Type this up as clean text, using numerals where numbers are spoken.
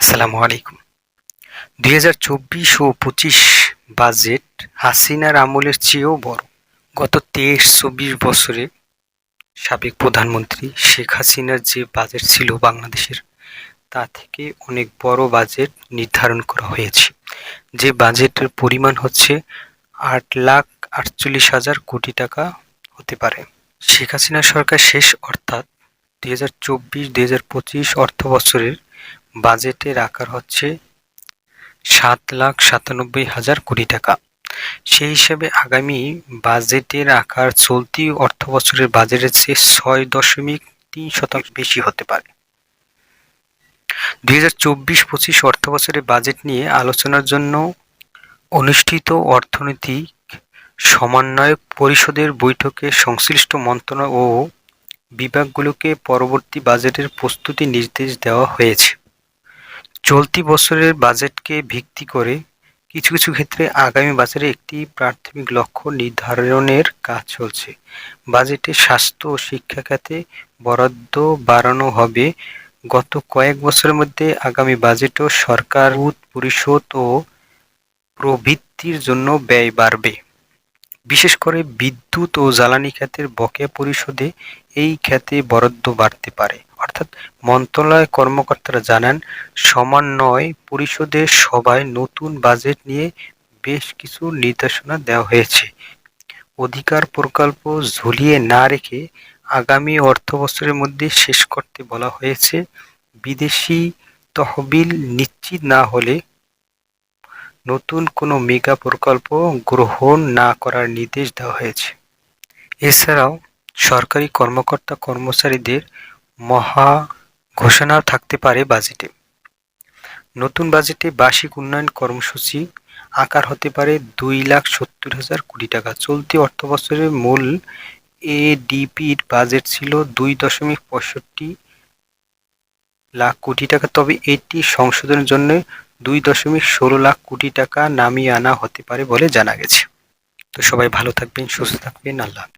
আসসালামু আলাইকুম। ২০২৪ ও ২৫ বাজেট হাসিনার আমলের চেয়েও বড়। গত ২৩-২৪ বছরে সাবেক প্রধানমন্ত্রী শেখ হাসিনার যে বাজেট ছিল বাংলাদেশের, তা থেকে অনেক বড় বাজেট নির্ধারণ করা হয়েছে। যে বাজেটের পরিমাণ হচ্ছে ৮,৪৮,০০০ টাকা হতে পারে। শেখ হাসিনা সরকার শেষ অর্থাৎ ২০২৪-২০২৫ অর্থবছরের বাজেটের আকার হচ্ছে ৭,৯৭,০০০ টাকা। সেই হিসাবে আগামী বাজেটের আকার চলতি অর্থবছরের বাজেটের চেয়ে ৬.৩% বেশি হতে পারে। ২০২৪-২৫ অর্থবছরের বাজেট নিয়ে আলোচনার জন্য অনুষ্ঠিত অর্থনৈতিক সমন্বয় পরিষদের বৈঠকে সংশ্লিষ্ট মন্ত্রণালয় ও বিভাগগুলোকে পরবর্তী বাজেটের প্রস্তুতির নির্দেশ দেওয়া হয়েছে। চলতি বছরের বাজেটকে ভিত্তি করে কিছু কিছু ক্ষেত্রে আগামী বছরে একটি প্রাথমিক লক্ষ্য নির্ধারণের কাজ চলছে। বাজেটে স্বাস্থ্য ও শিক্ষা খাতে বরাদ্দ বাড়ানো হবে। গত কয়েক বছরের মধ্যে আগামী বাজেটেও সরকার পরিশোধ ও প্রবৃদ্ধির জন্য ব্যয় বাড়বে। বিশেষ করে বিদ্যুৎ ও জ্বালানি খাতের বকেয়া পরিশোধে এই খাতে বরাদ্দ বাড়তে পারে। অর্থাৎ মন্ত্রণালয়ের কর্মকর্তারা জানান, সমন্বয় পরিষদের সভায় নতুন বাজেট নিয়ে বেশ কিছু নির্দেশনা দেওয়া হয়েছে। অধিকার প্রকল্প ঝুলিয়ে না রেখে আগামী অর্থবছরের মধ্যে শেষ করতে বলা হয়েছে। বিদেশি তহবিল নিশ্চিত না হলে নতুন কোনো মেগা প্রকল্প গ্রহণ না করার নির্দেশ দেওয়া হয়েছে। এছাড়াও সরকারি কর্মকর্তা-কর্মচারীদের মহা ঘোষণাও থাকতে পারে বাজেটে। নতুন বাজেটে বার্ষিক উন্নয়ন কর্মসূচি আকার হতে পারে ২,৭০,০০০ টাকা। চলতি অর্থবছরের মূল এডিপির বাজেট ছিল ২.৬৫ টাকা, তবে এটি সংশোধনের জন্য ২.১৬ টাকা নামিয়ে আনা হতে পারে বলে জানা গেছে। তো সবাই ভালো থাকবেন, সুস্থ থাকবেন। আল্লাহ হাফেজ।